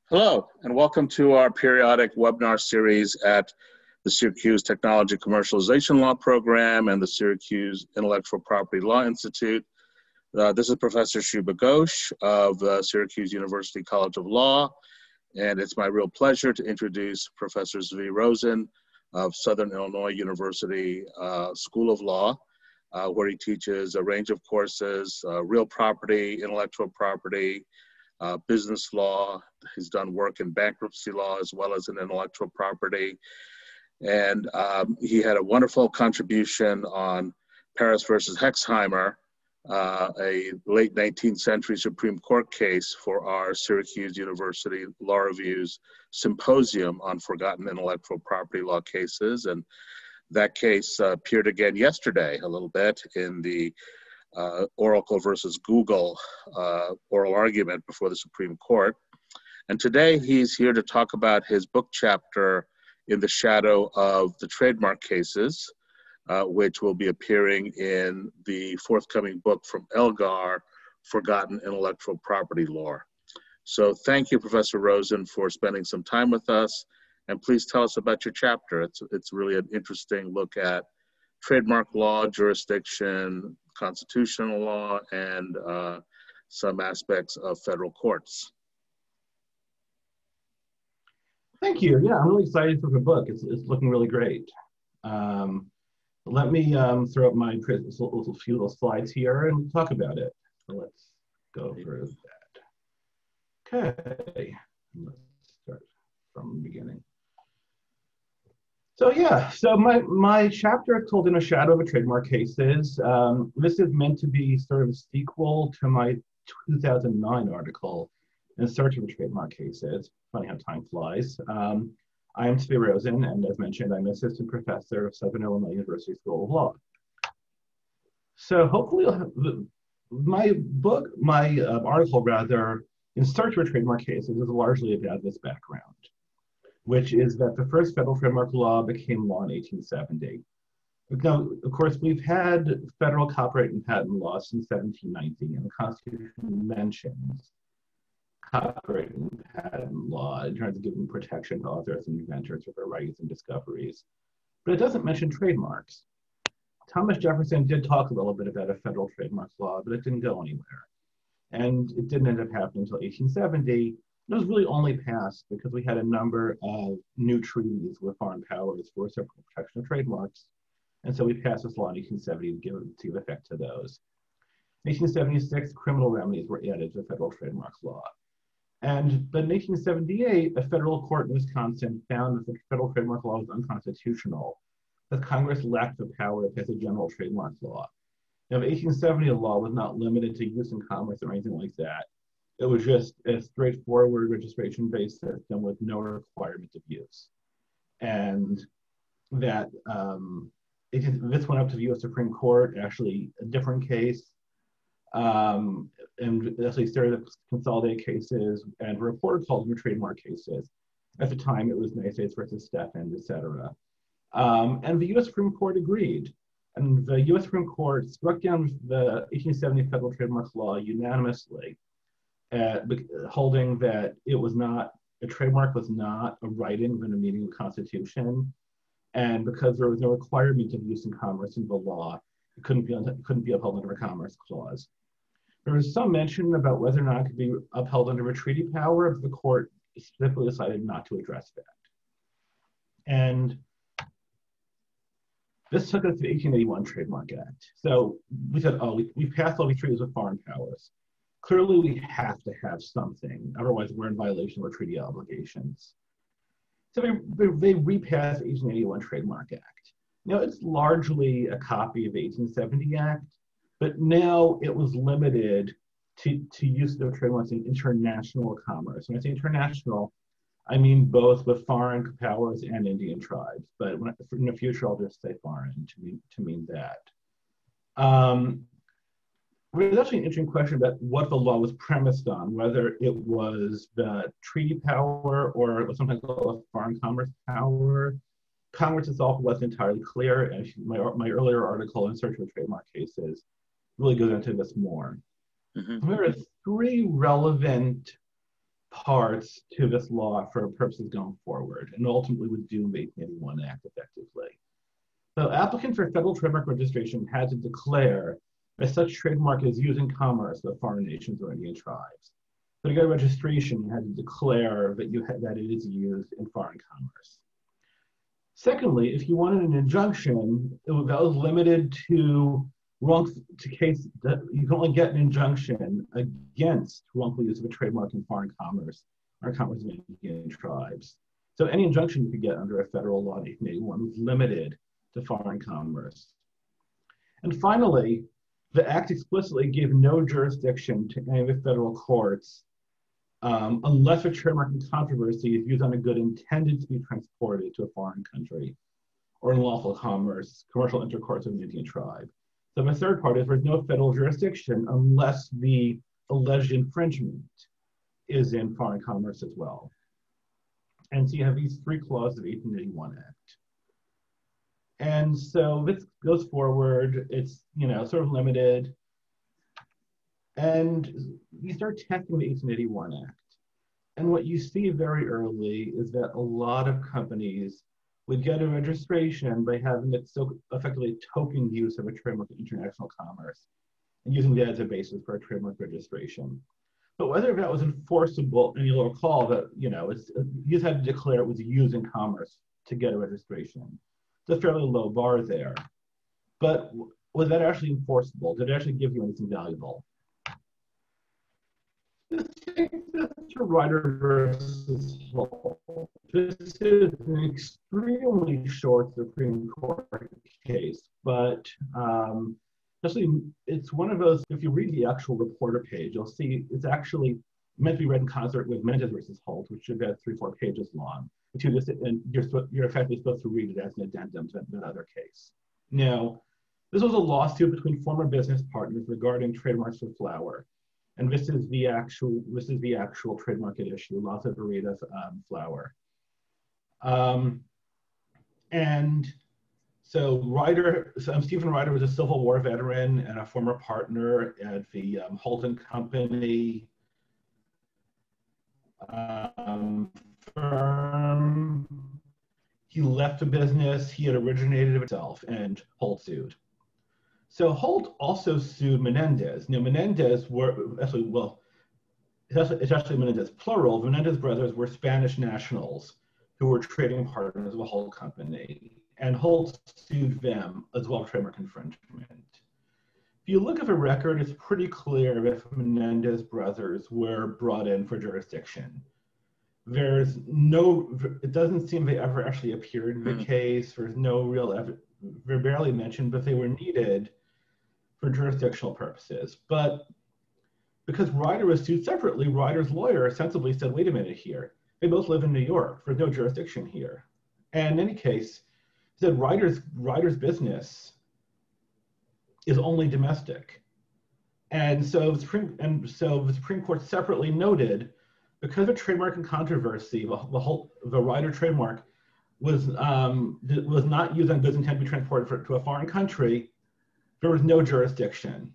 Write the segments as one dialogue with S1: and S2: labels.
S1: Hello, and welcome to our periodic webinar series at the Syracuse Technology Commercialization Law Program and the Syracuse Intellectual Property Law Institute. This is Professor Shubha Ghosh of Syracuse University College of Law, and it's my real pleasure to introduce Professor Zvi Rosen of Southern Illinois University School of Law, where he teaches a range of courses, real property, intellectual property, business law. He's done work in bankruptcy law as well as in intellectual property. And he had a wonderful contribution on Paris versus Hexheimer, a late 19th century Supreme Court case for our Syracuse University Law Review's Symposium on Forgotten Intellectual Property Law Cases. And that case appeared again yesterday a little bit in the Oracle versus Google oral argument before the Supreme Court. And today he's here to talk about his book chapter in the shadow of the trademark cases, which will be appearing in the forthcoming book from Elgar, Forgotten Intellectual Property Law. So thank you, Professor Rosen, for spending some time with us. And please tell us about your chapter. It's really an interesting look at trademark law, jurisdiction, constitutional law, and some aspects of federal courts.
S2: Thank you. Yeah, I'm really excited for the book. It's looking really great. Let me throw up my few little slides here and talk about it. So let's go through that. Okay, let's start from the beginning. So yeah, so my chapter is called In the Shadow of the Trademark Cases. This is meant to be sort of a sequel to my 2009 article, In Search of the Trademark Cases. Funny how time flies. I am Zvi Rosen, and as mentioned, I'm an assistant professor of Southern Illinois University School of Law. So hopefully my article rather, In Search of the Trademark Cases, is largely about this background, which is that the first federal trademark law became law in 1870. Now, of course, we've had federal copyright and patent laws since 1790, and the Constitution mentions copyright and patent law in terms of giving protection to authors and inventors for their rights and discoveries. But it doesn't mention trademarks. Thomas Jefferson did talk a little bit about a federal trademarks law, but it didn't go anywhere. And it didn't end up happening until 1870. It was really only passed because we had a number of new treaties with foreign powers for reciprocal protection of trademarks. And so we passed this law in 1870 to give effect to those. In 1876, criminal remedies were added to the federal trademarks law. But in 1878, a federal court in Wisconsin found that the federal trademark law was unconstitutional, that Congress lacked the power to pass a general trademarks law. Now, the 1870 law was not limited to use in commerce or anything like that. It was just a straightforward registration-based system with no requirement of use. And that this went up to the US Supreme Court, actually a different case, and actually started to consolidate cases and reported called them trademark cases. At the time, it was United States versus Steffens, et cetera. And the US Supreme Court agreed. And the US Supreme Court struck down the 1870 federal trademarks law unanimously, holding that a trademark was not a writing within the meaning of the Constitution, and because there was no requirement of use in commerce in the law, it couldn't be upheld under a Commerce Clause. There was some mention about whether or not it could be upheld under a treaty power, but the court specifically decided not to address that. And this took us to the 1881 Trademark Act. So we said, we passed all these treaties with foreign powers. Clearly, we have to have something, otherwise we're in violation of our treaty obligations. So they repassed the 1881 Trademark Act. Now, it's largely a copy of the 1870 Act, but now it was limited to use of trademarks in international commerce. When I say international, I mean both with foreign powers and Indian tribes, but in the future, I'll just say foreign to mean that. There's actually an interesting question about what the law was premised on, whether it was the treaty power or it was sometimes called a foreign commerce power. Congress itself wasn't entirely clear, and my earlier article in Search of Trademark Cases really goes into this more. Mm-hmm. There are three relevant parts to this law for purposes going forward, and ultimately would doom the 1881 Act effectively. So applicants for federal trademark registration had to declare that such trademark is used in commerce with foreign nations or Indian tribes. So to get a registration, you had to declare that it is used in foreign commerce. Secondly, if you wanted an injunction, that was limited to case that you can only get an injunction against wrongful use of a trademark in foreign commerce or commerce of Indian tribes. So any injunction you could get under a federal law in 1881 was limited to foreign commerce. And finally, the Act explicitly gave no jurisdiction to any of the federal courts unless a trademark in controversy is used on a good intended to be transported to a foreign country or in lawful commerce, commercial intercourse with an Indian tribe. So the third part is there's no federal jurisdiction unless the alleged infringement is in foreign commerce as well. And so you have these three clauses of the 1881 Act. And so this goes forward, it's sort of limited. And you start testing the 1881 Act. And what you see very early is that a lot of companies would get a registration by having it so effectively token use of a trademark in international commerce and using that as a basis for a trademark registration. But whether that was enforceable, and you'll recall that you just had to declare it was used in commerce to get a registration. It's a fairly low bar there. But was that actually enforceable? Did it actually give you anything valuable? This takes us to Ryder versus Holt. This is an extremely short Supreme Court case, but actually it's one of those, if you read the actual reporter page, you'll see it's actually meant to be read in concert with Menendez versus Holt, which is about 3-4 pages long. And you're effectively supposed to read it as an addendum to that other case. Now, this was a lawsuit between former business partners regarding trademarks for flour. And this is the actual trademark at issue, La Favorita flour. And so Stephen Ryder was a Civil War veteran and a former partner at the Holden Company firm. He left the business. He had originated it himself, and Holt sued. So Holt also sued Menendez. Now Menendez it's actually Menendez plural. The Menendez brothers were Spanish nationals who were trading partners of the Holt Company, and Holt sued them as well as trademark infringement. If you look at the record, it's pretty clear if Menendez brothers were brought in for jurisdiction. It doesn't seem they ever actually appeared in the case. There's no real evidence. They're barely mentioned, but they were needed for jurisdictional purposes. But because Ryder was sued separately, Ryder's lawyer sensibly said, wait a minute here. They both live in New York. There's no jurisdiction here. And in any case, he said Ryder's business is only domestic. And so the Supreme Court separately noted, because of trademark and controversy, the Ryder trademark was not used on goods intended to be transported to a foreign country, there was no jurisdiction.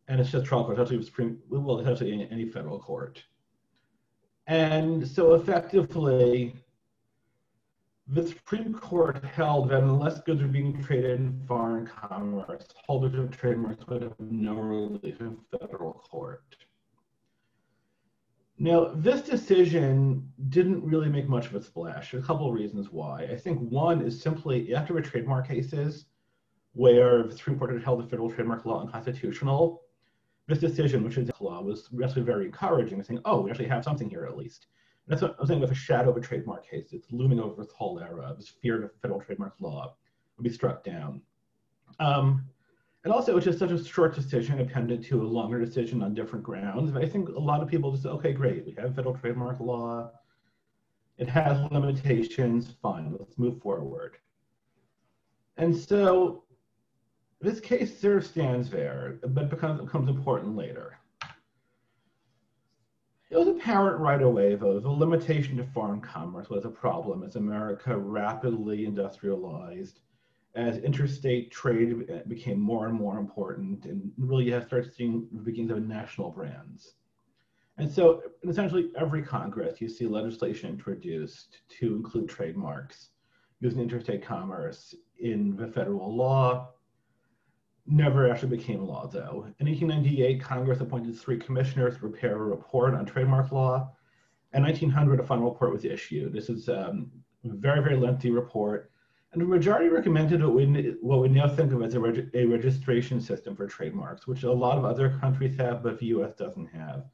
S2: And it's just trial court, it's actually any federal court. And so effectively, the Supreme Court held that unless goods are being traded in foreign commerce, holders of trademarks would have no relief in federal court. Now, this decision didn't really make much of a splash. There's a couple of reasons why. I think one is simply after the trademark cases where the Supreme Court had held the federal trademark law unconstitutional, this decision, which is the law, was actually very encouraging, saying, oh, we actually have something here at least. And that's what I'm saying with a shadow of a trademark case. It's looming over this whole era, this fear that federal trademark law would be struck down. And also, it's just such a short decision appended to a longer decision on different grounds. But I think a lot of people just say, okay, great, we have federal trademark law. It has limitations, fine, let's move forward. And so this case sort of stands there, but becomes important later. It was apparent right away, though, the limitation to foreign commerce was a problem as America rapidly industrialized, as interstate trade became more and more important, and really you have started seeing the beginnings of national brands. And so in essentially every Congress, you see legislation introduced to include trademarks using interstate commerce in the federal law. Never actually became law, though. In 1898, Congress appointed 3 commissioners to prepare a report on trademark law. In 1900, a final report was issued. This is a very, very lengthy report. And the majority recommended what we now think of as a registration system for trademarks, which a lot of other countries have, but the US doesn't have,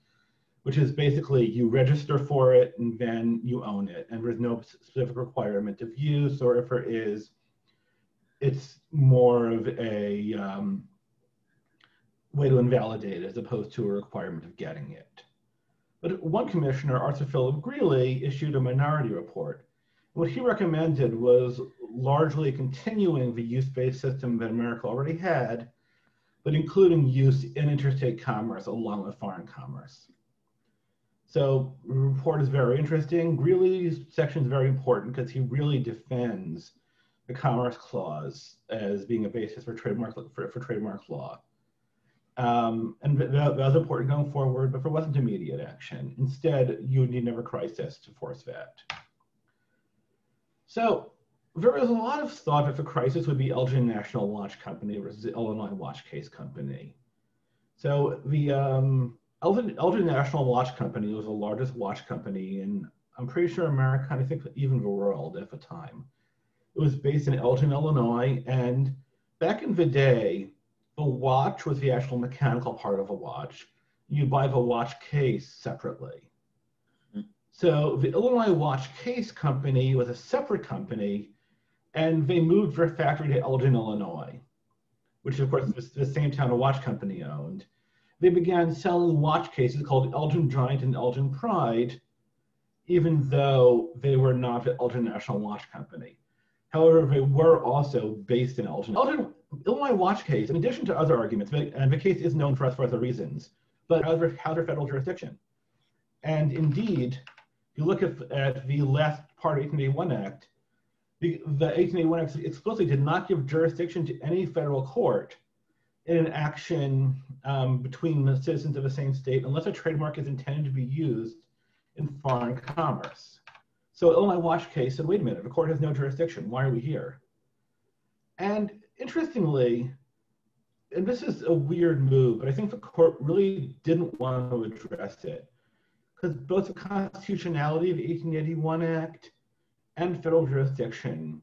S2: which is basically you register for it and then you own it. And there's no specific requirement of use, or if there is, it's more of a way to invalidate it as opposed to a requirement of getting it. But one commissioner, Arthur Philip Greeley, issued a minority report. What he recommended was largely continuing the use-based system that America already had, but including use in interstate commerce along with foreign commerce. So the report is very interesting. Greeley's section is very important because he really defends the Commerce Clause as being a basis for trademark law. And that was important going forward, but there wasn't immediate action. Instead, you would need another crisis to force that. So there was a lot of thought that the crisis would be Elgin National Watch Company versus the Illinois Watch Case Company. So the Elgin National Watch Company was the largest watch company in, I'm pretty sure, America, and I think even the world at the time. It was based in Elgin, Illinois, and back in the day, the watch was the actual mechanical part of a watch. You buy the watch case separately. So the Illinois Watch Case Company was a separate company, and they moved their factory to Elgin, Illinois, which of course is the same town a watch company owned. They began selling watch cases called Elgin Giant and Elgin Pride, even though they were not the Elgin National Watch Company. However, they were also based in Elgin. Illinois Watch Case, in addition to other arguments, and the case is known for us for other reasons, but has their federal jurisdiction. And indeed, if you look at the last part of the 1881 Act, the 1881 Act explicitly did not give jurisdiction to any federal court in an action between the citizens of the same state unless a trademark is intended to be used in foreign commerce. So Illinois Watch Case said, wait a minute, the court has no jurisdiction. Why are we here? And interestingly, and this is a weird move, but I think the court really didn't want to address it because both the constitutionality of the 1881 Act and federal jurisdiction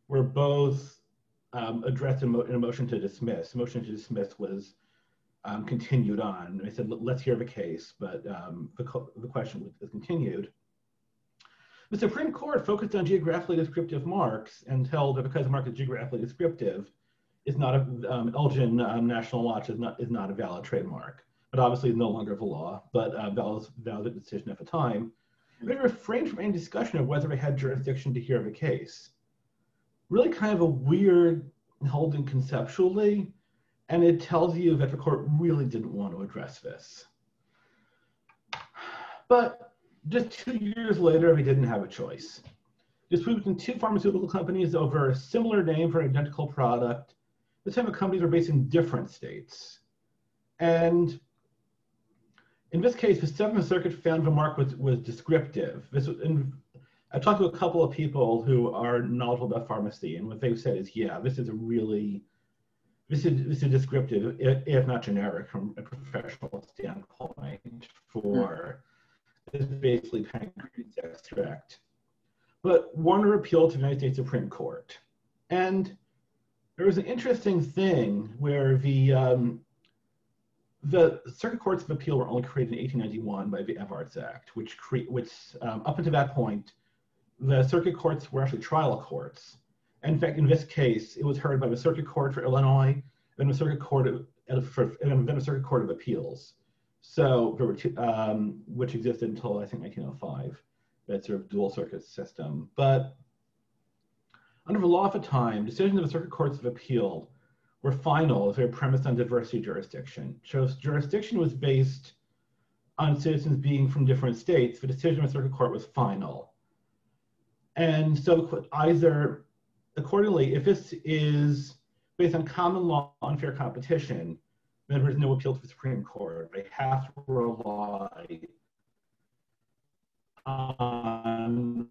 S2: were both addressed in a motion to dismiss. The motion to dismiss was continued on. I said, let's hear the case, but the question was continued. The Supreme Court focused on geographically descriptive marks and held that because a mark is geographically descriptive, it's not a Elgin National Watch is not a valid trademark. But obviously no longer the law, but valid decision at the time. They refrained from any discussion of whether they had jurisdiction to hear the case. Really kind of a weird holding conceptually, and it tells you that the court really didn't want to address this. But just 2 years later, they didn't have a choice. Disputes between 2 pharmaceutical companies over a similar name for an identical product. This time the companies were based in different states. And in this case, the Seventh Circuit found the mark was descriptive. I talked to a couple of people who are knowledgeable about pharmacy, and what they've said is, yeah, this is descriptive, if not generic, from a professional standpoint for this basically pancreas extract. But Warner appealed to the United States Supreme Court, and there was an interesting thing where the Circuit Courts of Appeal were only created in 1891 by the Evarts Act, which up until that point, the circuit courts were actually trial courts. And in fact, in this case, it was heard by the Circuit Court for Illinois, then the Circuit Court of Appeals. So there were two, which existed until I think 1905, that sort of dual circuit system. But under the law at the time, decisions of the Circuit Courts of Appeal were final if they were premised on diversity jurisdiction. So jurisdiction was based on citizens being from different states. The decision of the Circuit Court was final. And so either, accordingly, if this is based on common law unfair competition, then there's no appeal to the Supreme Court. They have to rely on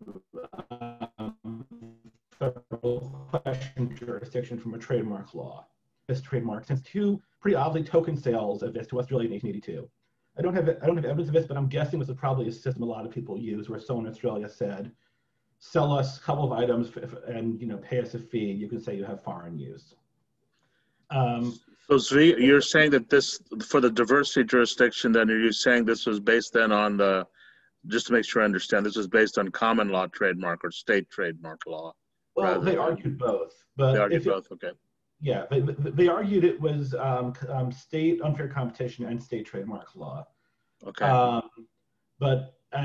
S2: federal question jurisdiction from a trademark law. This trademark, since two pretty oddly token sales of this to Australia in 1882. I don't have evidence of this, but I'm guessing this is probably a system a lot of people use, where someone in Australia said, "Sell us a couple of items and pay us a fee. You can say you have foreign use."
S1: So Zvi, you're saying that this, for the diversity jurisdiction, then are you saying this was based then on the, just to make sure I understand, this was based on common law trademark or state trademark law?
S2: Well, they argued both. But
S1: they argued both, okay.
S2: Yeah, they argued it was state unfair competition and state trademark law.
S1: Okay.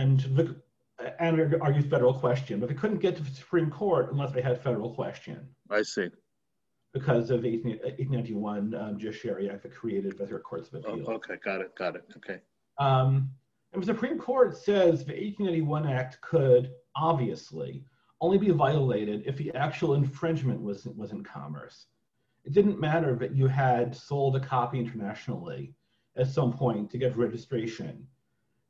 S2: And argued federal question, but they couldn't get to the Supreme Court unless they had federal question.
S1: I see.
S2: Because of 1891 Judiciary Act that created federal courts of appeal.
S1: Oh, okay, got it, okay.
S2: And the Supreme Court says the 1881 Act could obviously only be violated if the actual infringement was in commerce. It didn't matter that you had sold a copy internationally at some point to get registration.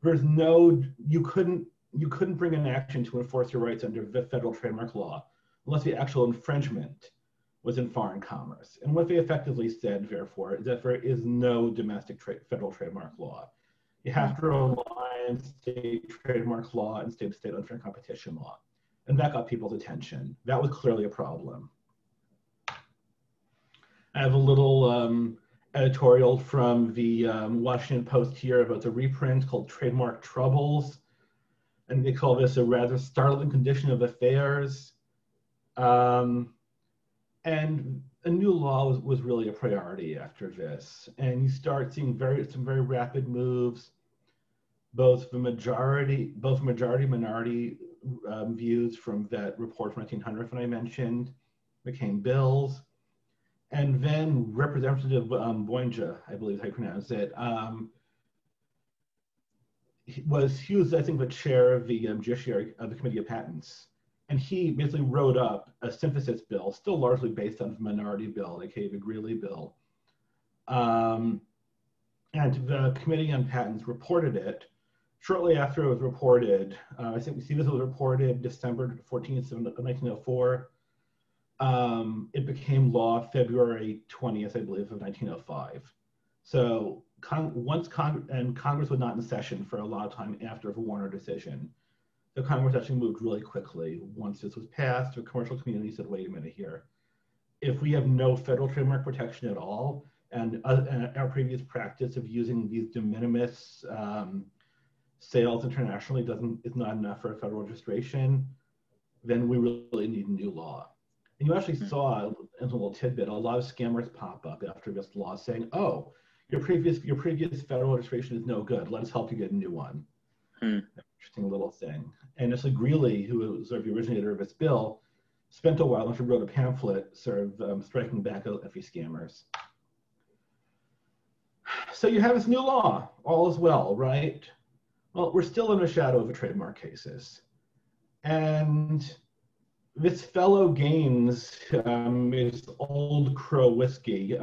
S2: You couldn't bring an action to enforce your rights under the federal trademark law unless the actual infringement was in foreign commerce. And what they effectively said, therefore, is that there is no domestic federal trademark law. You have to rely on state trademark law and state unfair competition law. And that got people's attention. That was clearly a problem. I have a little editorial from the Washington Post here about the reprint called Trademark Troubles. And they call this a rather startling condition of affairs. And a new law was really a priority after this. And you start seeing some very rapid moves, both majority minority views from that report from 1900 that I mentioned became bills. And then Representative Boinja, I believe is how you pronounce it, he was, I think, the chair of the Judiciary of the Committee of Patents. And he basically wrote up a synthesis bill, still largely based on the minority bill, aka the Greeley bill. And the Committee on Patents reported it. Shortly after it was reported, I think this was reported December 14th of 1904. It became law February 20th, I believe, of 1905. So Congress was not in session for a lot of time after the Warner decision. The Congress actually moved really quickly. Once this was passed, the commercial community said, wait a minute here. If we have no federal trademark protection at all, and our previous practice of using these de minimis sales internationally is not enough for a federal registration, then we really need a new law. And you actually saw, as a little tidbit, a lot of scammers pop up after this law saying, oh, your previous federal registration is no good. Let us help you get a new one. Interesting little thing. And it's like Greeley, who was sort of the originator of this bill, spent a while and wrote a pamphlet sort of striking back at these scammers. So you have this new law, all is well, right? Well, we're still in the shadow of the trademark cases. And this fellow Gaines is Old Crow whiskey.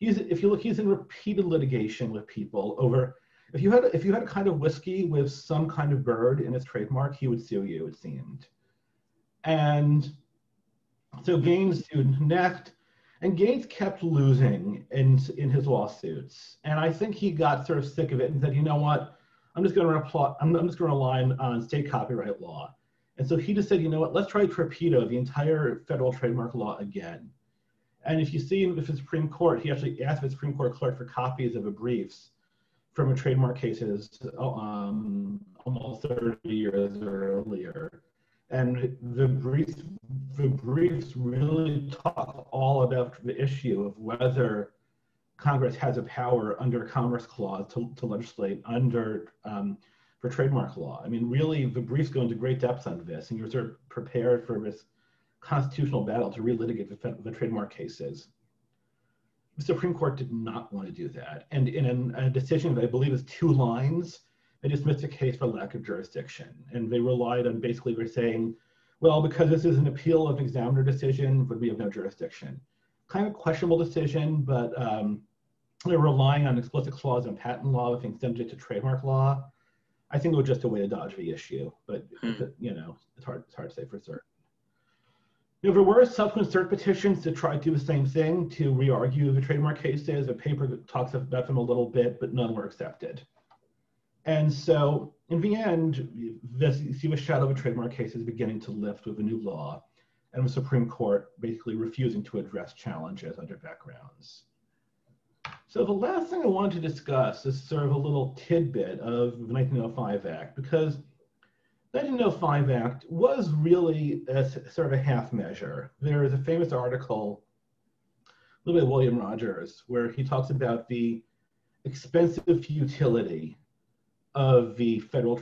S2: If you look, he's in repeated litigation with people over, if you had a kind of whiskey with some kind of bird in its trademark, he would sue you, it seemed. And so Gaines sued next, and Gaines kept losing in his lawsuits. And I think he got sort of sick of it and said, you know what, I'm just going to rely on state copyright law. And so he just said, you know what, let's try to torpedo the entire federal trademark law again. And if you see with the Supreme Court, he actually asked the Supreme Court clerk for copies of the briefs from the trademark cases almost 30 years earlier. And the briefs really talk all about the issue of whether Congress has a power under a Commerce Clause to legislate under for trademark law. I mean, really, the briefs go into great depth on this, and you're sort of prepared for this constitutional battle to relitigate the trademark cases. The Supreme Court did not want to do that. And in a decision that I believe is 2 lines, they dismissed the case for lack of jurisdiction. And they relied on basically they're saying, well, because this is an appeal of examiner decision, but we have no jurisdiction. Kind of questionable decision, but they're relying on explicit clause in patent law, I think subject to trademark law. I think it was just a way to dodge the issue, but
S1: Hmm.
S2: it's hard to say for certain. There were subsequent cert petitions to try to do the same thing, to re-argue the trademark cases. A paper that talks about them a little bit, but none were accepted. And so in the end, you see the shadow of a trademark case is beginning to lift with a new law, and the Supreme Court basically refusing to address challenges under backgrounds. So the last thing I wanted to discuss is sort of a little tidbit of the 1905 Act, because the 1905 Act was really sort of a half measure. There is a famous article by William Rogers where he talks about the expensive futility of the federal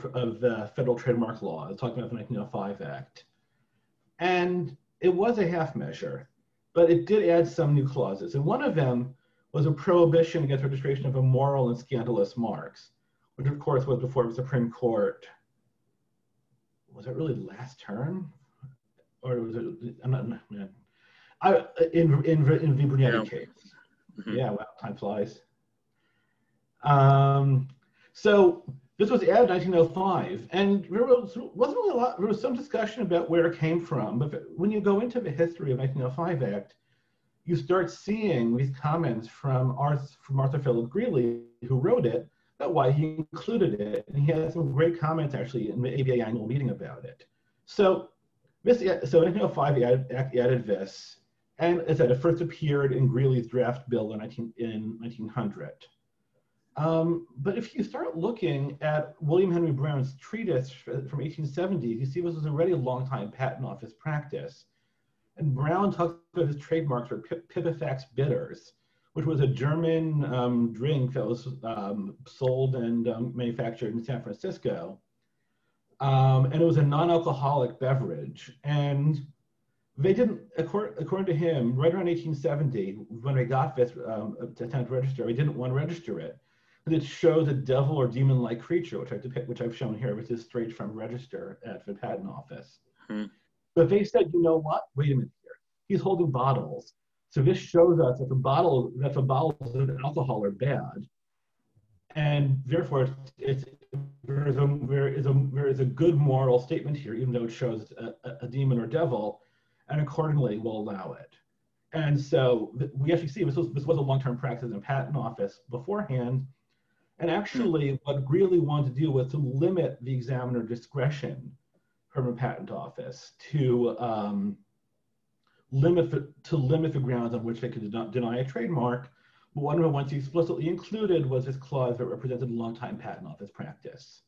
S2: trademark law. He's talking about the 1905 Act. And it was a half measure, but it did add some new clauses. And one of them was a prohibition against registration of immoral and scandalous marks, which of course was before the Supreme Court. Was it really last term? Or was it, I'm not, man. In the Brunetti case. Mm-hmm. Yeah, wow, time flies. So this was added in 1905, and there wasn't really a lot, there was some discussion about where it came from, but when you go into the history of the 1905 Act, you start seeing these comments from Arthur Philip Greeley, who wrote it, about why he included it, and he had some great comments actually in the ABA annual meeting about it. So in 1905, he added this, and as I said, it first appeared in Greeley's draft bill in 1900. But if you start looking at William Henry Brown's treatise from 1870, you see this was already a long time patent office practice. And Brown talks about his trademarks for Pipifax bitters, which was a German drink that was sold and manufactured in San Francisco. And it was a non-alcoholic beverage. And they didn't, according to him, right around 1870, when they got this to attempt to register, they didn't want to register it. Because it shows a devil or demon-like creature, which I've shown here, which is straight from register at the patent office. Hmm. But they said, you know what? Wait a minute here. He's holding bottles. So this shows us that the bottles of alcohol are bad. And therefore, there is a good moral statement here, even though it shows a demon or devil, and accordingly we'll allow it. And so we actually see this was a long-term practice in a patent office beforehand. And actually, what Greeley wanted to do was to limit the examiner discretion from a patent office to limit the grounds on which they could deny a trademark. But one of the ones he explicitly included was this clause that represented a long-time patent office practice.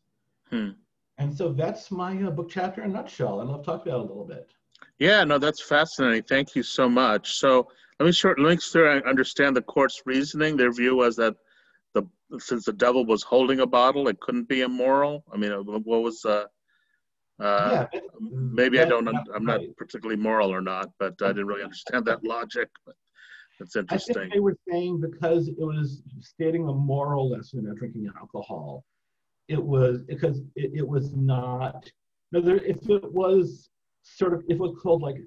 S2: Hmm. And so that's my book chapter in a nutshell, and I'll talk about it a little bit.
S1: Yeah, no, that's fascinating. Thank you so much. So let me make sure I understand the court's reasoning. Their view was that since the devil was holding a bottle, it couldn't be immoral. I mean, what was maybe I'm not particularly moral or not, but I didn't really understand that logic. But that's interesting.
S2: I think they were saying because it was stating a moral lesson about drinking alcohol, it was because it was not. No, if it was called like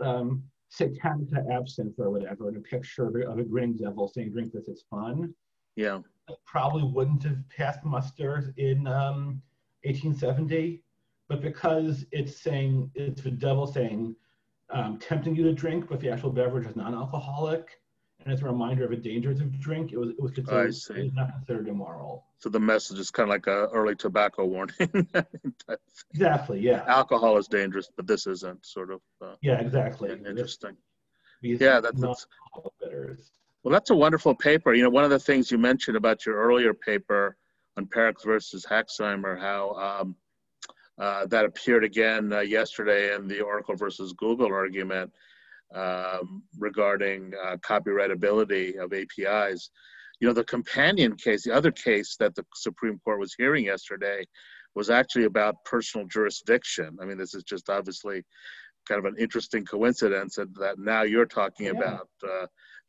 S2: Satanica absinthe or whatever, and a picture of a grinning devil saying "drink this, it's fun."
S1: Yeah,
S2: it probably wouldn't have passed muster in 1870, but because it's the devil saying, tempting you to drink, but the actual beverage is non-alcoholic, and it's a reminder of the dangers of drink, it was considered, it was not considered immoral.
S1: So the message is kind of like an early tobacco warning.
S2: Exactly, yeah.
S1: Alcohol is dangerous, but this isn't, sort of.
S2: Yeah, exactly.
S1: Interesting. Yeah, that's
S2: bitters.
S1: Well, that's a wonderful paper. You know, one of the things you mentioned about your earlier paper on Parks versus Hexheimer, how that appeared again yesterday in the Oracle versus Google argument regarding copyrightability of APIs. You know, the companion case, the other case that the Supreme Court was hearing yesterday was actually about personal jurisdiction. I mean, this is just obviously kind of an interesting coincidence that now you're talking about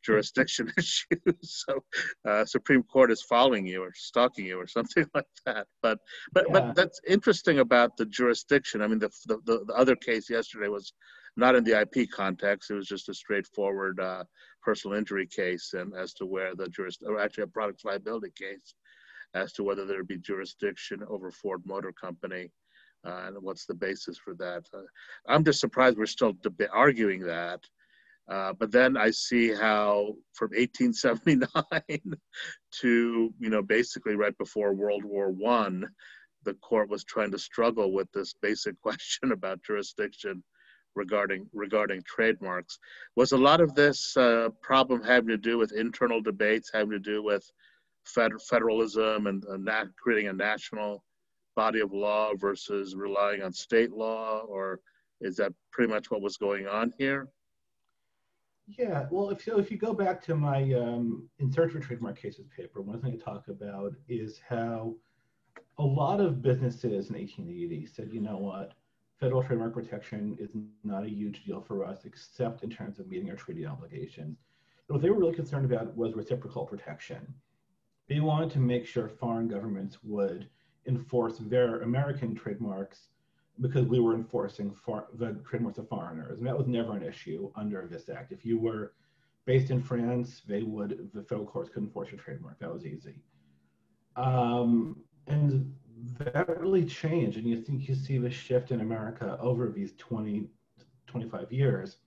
S1: jurisdiction issues. So Supreme Court is following you or stalking you or something like that. But that's interesting about the jurisdiction. I mean, the other case yesterday was not in the IP context. It was just a straightforward personal injury case, and as to where the actually a product liability case. as to whether there be jurisdiction over Ford Motor Company, and what's the basis for that. I'm just surprised we're still arguing that. But then I see how from 1879 to, basically right before World War I, the court was trying to struggle with this basic question about jurisdiction regarding trademarks. Was a lot of this problem having to do with internal debates, having to do with federalism and creating a national body of law versus relying on state law, or is that pretty much what was going on here?
S2: Yeah, well, if you go back to my In Search for Trademark Cases paper, one thing I talk about is how a lot of businesses in 1880 said, you know what, federal trademark protection is not a huge deal for us, except in terms of meeting our treaty obligations. And what they were really concerned about was reciprocal protection. They wanted to make sure foreign governments would enforce their American trademarks because we were enforcing the trademarks of foreigners. And that was never an issue under this act. If you were based in France, the federal courts could enforce your trademark. That was easy. And that really changed. And you see the shift in America over these 20, 25 years,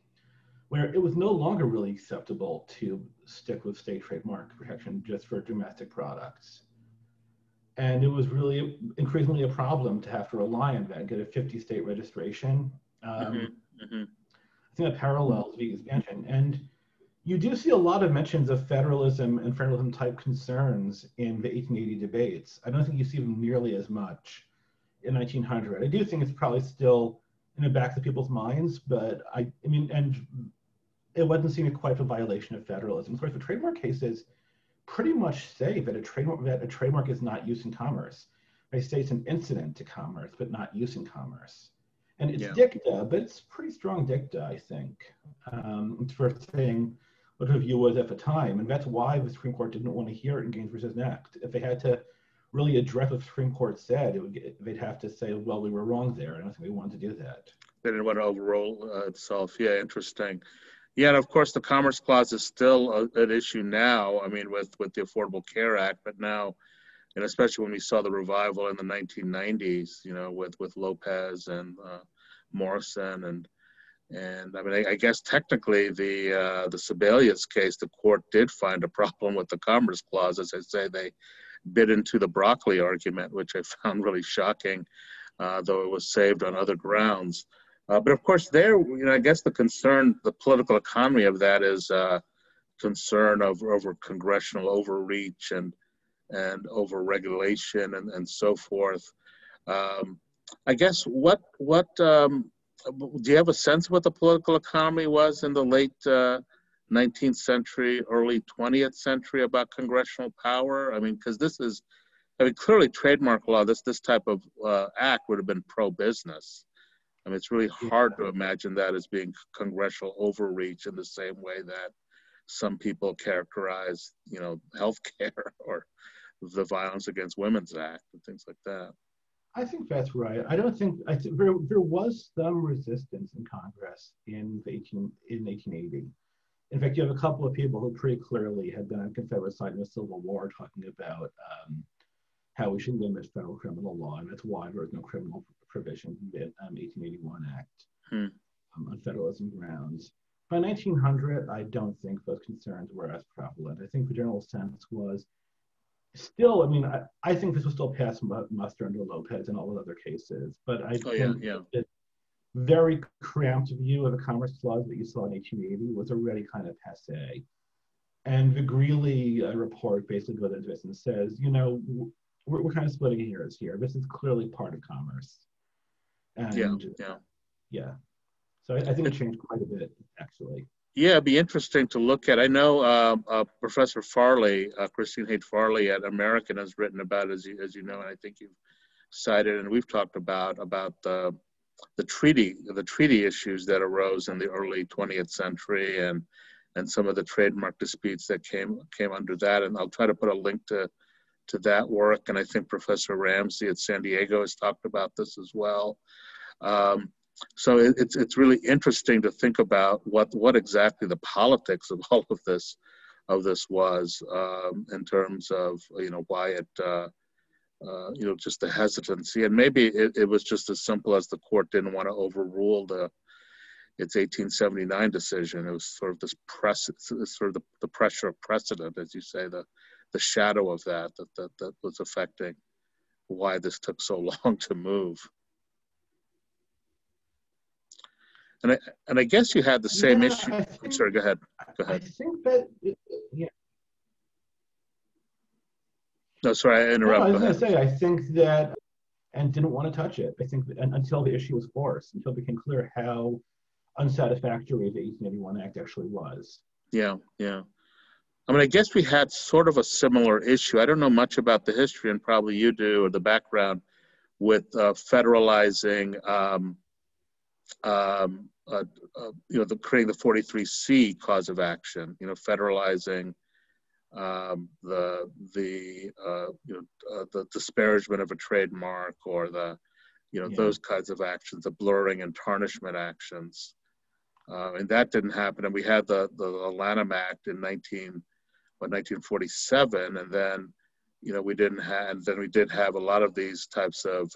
S2: where it was no longer really acceptable to stick with state trademark protection just for domestic products. And it was really increasingly a problem to have to rely on that, get a 50-state registration. I think that parallels the expansion. And you do see a lot of mentions of federalism and federalism-type concerns in the 1880 debates. I don't think you see them nearly as much in 1900. I do think it's probably still in the backs of people's minds, but I mean, and it wasn't seen as quite a violation of federalism. Of course, the trademark cases pretty much say that a trademark is not use in commerce. They say it's an incident to commerce, but not use in commerce. And it's dicta, but it's pretty strong dicta, I think, for saying what the view was at the time. And that's why the Supreme Court didn't want to hear it in Gaines versus Next. If they had to really address what the Supreme Court said, they'd have to say, well, we were wrong there. I don't think they wanted to do that.
S1: They didn't want to overrule itself. Yeah, interesting. Yeah, and of course, the Commerce Clause is still an issue now. I mean, with the Affordable Care Act, but now, and especially when we saw the revival in the 1990s, with Lopez and Morrison, and I mean, I guess technically the Sebelius case, the court did find a problem with the Commerce Clause. As I say, they bit into the broccoli argument, which I found really shocking, though it was saved on other grounds. But of course, I guess the political economy of that is concern over congressional overreach and over regulation and so forth. I guess do you have a sense of what the political economy was in the late 19th century, early 20th century about congressional power? I mean, because clearly trademark law, this type of act would have been pro-business. I mean, it's really hard to imagine that as being congressional overreach in the same way that some people characterize, healthcare or the Violence Against Women's Act and things like that.
S2: I think that's right. I think there was some resistance in Congress in 1880. In fact, you have a couple of people who pretty clearly had been on Confederate side in the Civil War talking about how we should limit federal criminal law, and that's why there was no criminal provision in the 1881 Act on federalism grounds. By 1900, I don't think those concerns were as prevalent. I think the general sense was still, I mean, I think this was still past muster under Lopez and all the other cases, but I think the very cramped view of the Commerce Clause that you saw in 1880 was already kind of passé. And the Greeley report basically goes into this and says, we're kind of splitting hairs here. This is clearly part of commerce. And so I think it changed quite a bit, actually.
S1: Yeah, it'd be interesting to look at. I know Professor Farley, Christine Haight Farley at American has written about, as you know, and I think you've cited, and we've talked about the treaty issues that arose in the early 20th century and some of the trademark disputes that came under that. And I'll try to put a link to that work. And I think Professor Ramsey at San Diego has talked about this as well. So it's really interesting to think about what exactly the politics of all of this this was, in terms of, why it, just the hesitancy. And maybe it was just as simple as the court didn't want to overrule its 1879 decision. It was sort of this sort of the pressure of precedent, as you say, the shadow of that was affecting why this took so long to move. And I guess you had the same issue. I'm sorry, go ahead.
S2: I think that, yeah.
S1: No, sorry, I interrupted.
S2: No, I was going to say, I think that, and didn't want to touch it. I think that, until the issue was forced, until it became clear how unsatisfactory the 1881 Act actually was.
S1: Yeah, yeah. I mean, I guess we had sort of a similar issue. I don't know much about the history, and probably you do, or the background, with federalizing, creating the 43C cause of action. Federalizing the disparagement of a trademark, or those kinds of actions, the blurring and tarnishment actions. And that didn't happen. And we had the Lanham Act in 1947, and then we didn't have. And then we did have a lot of these types of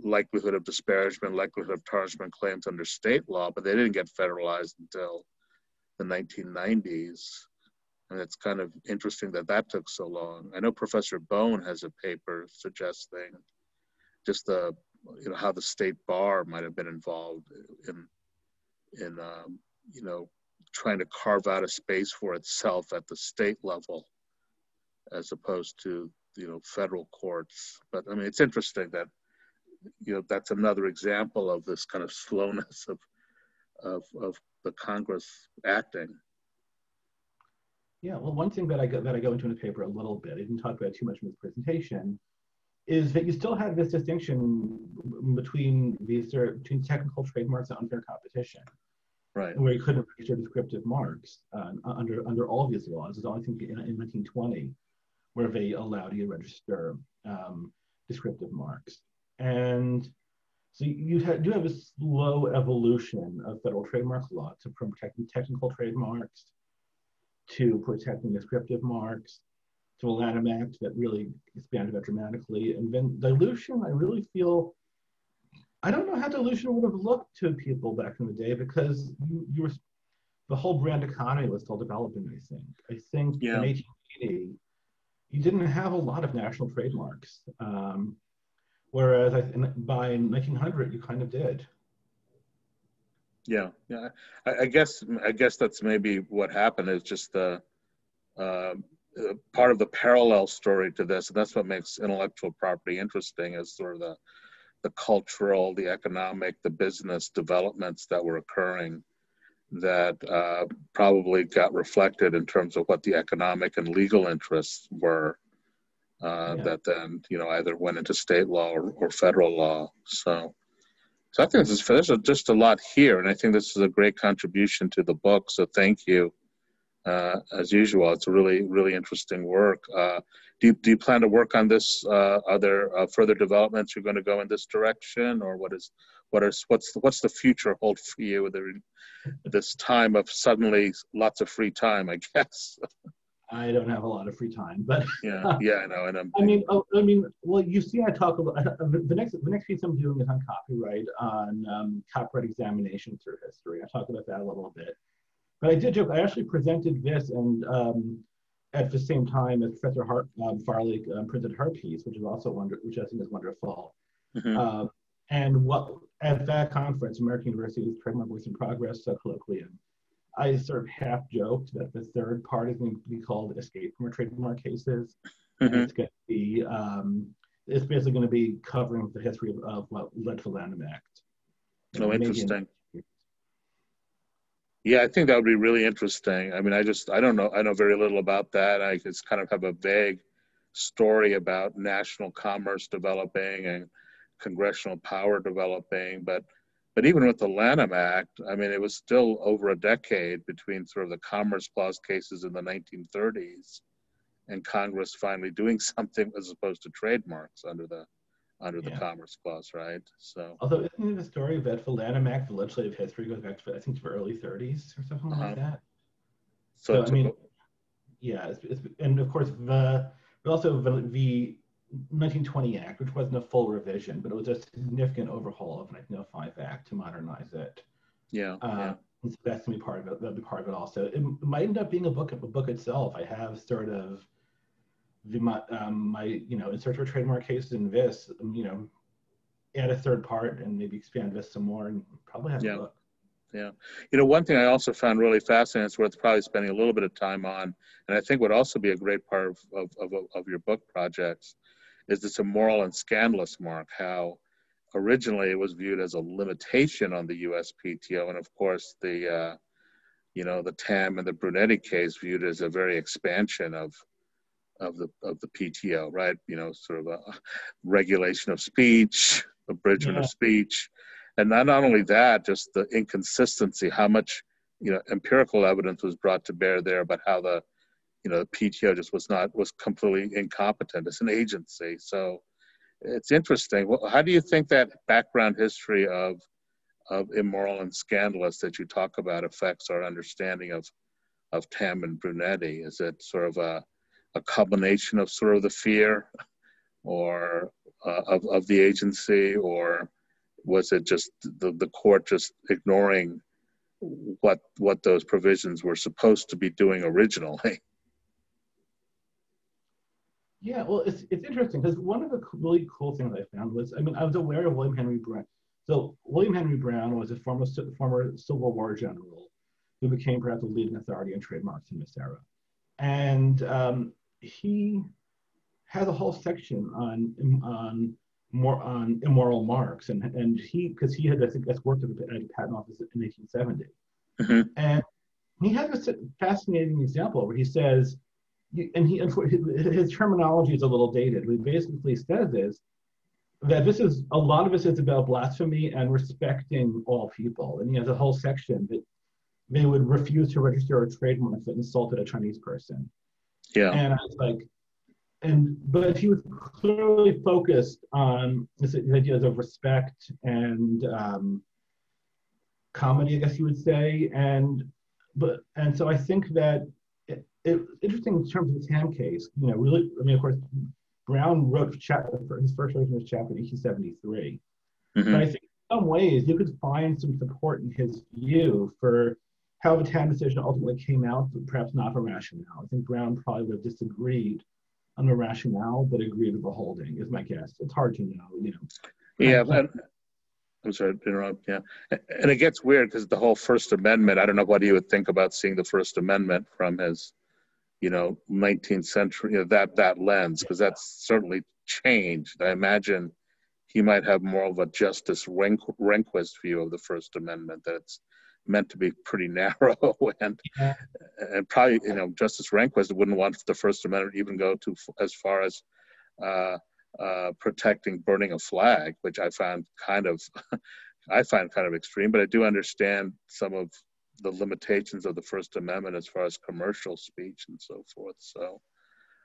S1: likelihood of disparagement, likelihood of tarnishment claims under state law, but they didn't get federalized until the 1990s. And it's kind of interesting that took so long. I know Professor Bone has a paper suggesting just how the state bar might have been involved in trying to carve out a space for itself at the state level, as opposed to federal courts. But I mean, it's interesting that that's another example of this kind of slowness of the Congress acting.
S2: Yeah, well, one thing that I go into in the paper a little bit, I didn't talk about it too much in this presentation, is that you still have this distinction between technical trademarks and unfair competition,
S1: right?
S2: Where you couldn't register descriptive marks under all of these laws. It's only, I think, in 1920 where they allowed you to register descriptive marks. And so you do have a slow evolution of federal trademark law from protecting technical trademarks to protecting descriptive marks, to a Lanham Act that really expanded that dramatically. And then dilution, I really feel, I don't know how dilution would have looked to people back in the day, because the whole brand economy was still developing, I think. I think in 1880, you didn't have a lot of national trademarks. Whereas by 1900, you kind of did.
S1: Yeah. I guess that's maybe what happened, is just the part of the parallel story to this, and that's what makes intellectual property interesting, is sort of the cultural, the economic, the business developments that were occurring that probably got reflected in terms of what the economic and legal interests were. That then, either went into state law or federal law. So I think there's just a lot here, and I think this is a great contribution to the book. So thank you, as usual. It's a really, really interesting work. Do you plan to work on this? Are there further developments you're going to go in this direction, or what's the future hold for you with this time of suddenly lots of free time, I guess?
S2: I don't have a lot of free time, but
S1: yeah, I know. And
S2: well, you see, I talk about the next piece I'm doing is on copyright, on copyright examination through history. I talk about that a little bit, but I did joke. I actually presented this, and at the same time as Professor Farley presented her piece, which I think is wonderful.
S1: Mm-hmm.
S2: And what at that conference, American University's Trademark Works in Progress colloquium, I sort of half joked that the third part is going to be called Escape from Our Trademark Cases.
S1: Mm-hmm.
S2: And it's going to be, it's basically going to be covering the history of what led to the Lanham Act.
S1: Oh, interesting. Yeah, I think that would be really interesting. I mean, I don't know. I know very little about that. I just kind of have a vague story about national commerce developing and congressional power developing, but even with the Lanham Act, I mean, it was still over a decade between sort of the Commerce Clause cases in the 1930s and Congress finally doing something as opposed to trademarks under the Commerce Clause, right? So,
S2: although isn't the story that the Lanham Act, the legislative history goes back to, I think, the early 30s or something like that?
S1: So
S2: So I mean, yeah, and of course but also the 1920 Act, which wasn't a full revision, but it was a significant overhaul of the 1905 Act to modernize it.
S1: yeah, yeah.
S2: So that's gonna be part of it. That'll be part of it also. It might end up being a book itself. I have sort of my in search for trademark cases in this, add a third part and maybe expand this some more and probably have a book.
S1: Yeah. One thing I also found really fascinating, it's worth probably spending a little bit of time on, and I think would also be a great part of your book projects, is this immoral and scandalous mark, how originally it was viewed as a limitation on the USPTO. And of course, the Tam and the Brunetti case viewed as a very expansion of the PTO, right? Sort of a regulation of speech, abridgment of speech. And not only that, just the inconsistency, how much, empirical evidence was brought to bear there, but how the PTO just was completely incompetent as an agency. So it's interesting. Well, how do you think that background history of immoral and scandalous that you talk about affects our understanding of Tam and Brunetti? Is it sort of a combination of sort of the fear or of the agency, or was it just the court just ignoring what those provisions were supposed to be doing originally?
S2: Yeah, well, it's interesting because one of the really cool things I found was, I was aware of William Henry Brown. So William Henry Brown was a former Civil War general who became perhaps a leading authority on trademarks in this era. And he has a whole section on immoral marks, and because he had, I think, worked at the patent office in 1870, and he has a fascinating example where he says, his terminology is a little dated. What he basically says is that a lot of this is about blasphemy and respecting all people, and he has a whole section that they would refuse to register a trademark that insulted a Chinese person.
S1: Yeah.
S2: And I was like, but he was clearly focused on this ideas of respect and comedy, I guess you would say. And so I think that it's interesting in terms of the Tam case. Really, of course, Brown wrote his first version of this chapter in 1873. But I think in some ways you could find some support in his view for how the Tam decision ultimately came out, but perhaps not for rationale. I think Brown probably would have disagreed on the rationale, but agreed with the holding, is my guess. It's hard to know,
S1: Yeah, but I'm sorry to interrupt. Yeah, and it gets weird because the whole First Amendment. I don't know what he would think about seeing the First Amendment from his, 19th century, that lens, because that's certainly changed. I imagine he might have more of a Justice Rehnquist view of the First Amendment, that it's meant to be pretty narrow, and probably, Justice Rehnquist wouldn't want the First Amendment even go to as far as protecting burning a flag, which I find kind of extreme. But I do understand some of the limitations of the First Amendment as far as commercial speech and so forth. So,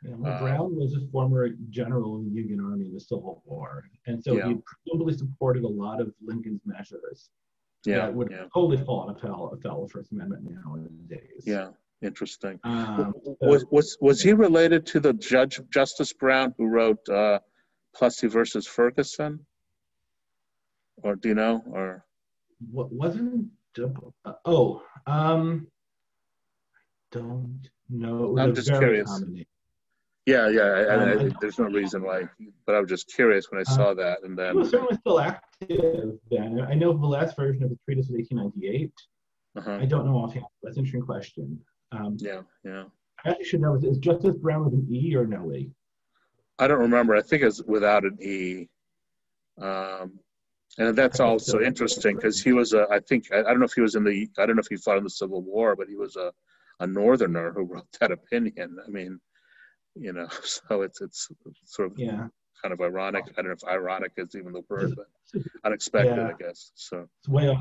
S2: Brown was a former general in the Union Army in the Civil War, and so he presumably supported a lot of Lincoln's measures that would totally fall on a First Amendment nowadays.
S1: Yeah, interesting. Was he related to the Justice Brown who wrote Plessy versus Ferguson? Or do you know? Or
S2: what wasn't? Don't know.
S1: I'm just curious. Yeah. There's no reason why, but I was just curious when I saw that. And then
S2: he was certainly still active then. I know the last version of the treatise was 1898. I don't know offhand. That's an interesting question.
S1: Yeah.
S2: I actually should know. Is Justice Brown with an E or no E?
S1: I don't remember. I think it's without an E. And that's also interesting because he was I don't know if he was I don't know if he fought in the Civil War, but he was a Northerner who wrote that opinion. I mean, so it's sort of kind of ironic. I don't know if ironic is even the word, but unexpected, I guess. So
S2: it's way off.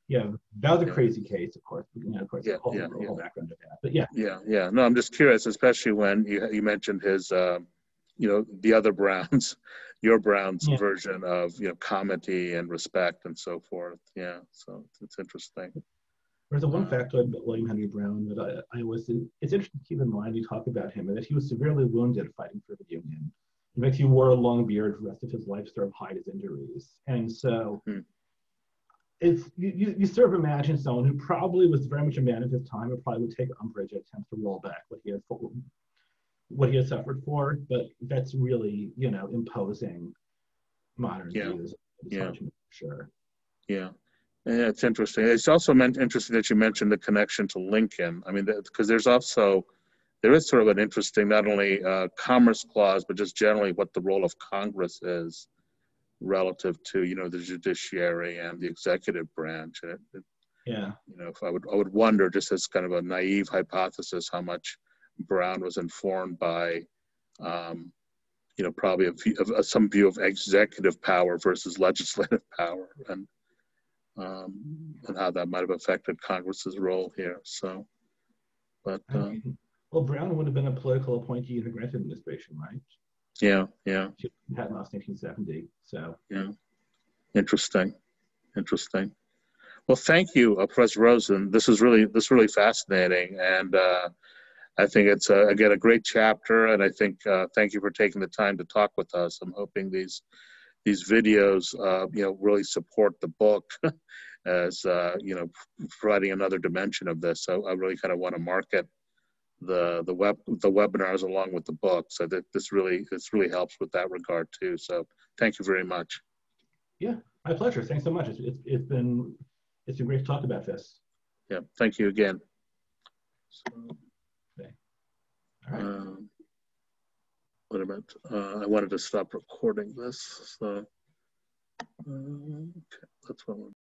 S2: That was a crazy case, of course. Of course, the whole background of that. But
S1: yeah. No, I'm just curious, especially when you mentioned his, the other Browns, your Brown's version of comedy and respect and so forth. Yeah, so it's interesting.
S2: There's a one factoid about William Henry Brown that it's interesting to keep in mind. You talk about him and that he was severely wounded fighting for the Union. In fact, he wore a long beard for the rest of his life to sort of hide his injuries. And so it's you sort of imagine someone who probably was very much a man of his time and probably would take umbrage at attempts to roll back what he had suffered for, but that's really, imposing modern views. It's hard to know for sure.
S1: Yeah. Yeah, it's interesting. It's also interesting that you mentioned the connection to Lincoln. I mean, because there is sort of an interesting, not only Commerce Clause, but just generally what the role of Congress is relative to, the judiciary and the executive branch. If I would wonder, just as kind of a naive hypothesis, how much Brown was informed by, probably some view of executive power versus legislative power, and how that might have affected Congress's role here. So, but
S2: well, Brown would have been a political appointee in the Grant administration, right?
S1: Yeah.
S2: She had lost 1970. So
S1: yeah, interesting. Well, thank you, Professor Rosen. This is really fascinating, and I think it's again a great chapter. And I think thank you for taking the time to talk with us. I'm hoping these videos, really support the book as providing another dimension of this. So I really kind of want to market the webinars along with the book. So that this really helps with that regard too. So thank you very much.
S2: Yeah, my pleasure. Thanks so much. It's been great to talk about this.
S1: Yeah, thank you again. So,
S2: okay. All right.
S1: What about, I wanted to stop recording this, so, okay, that's what we're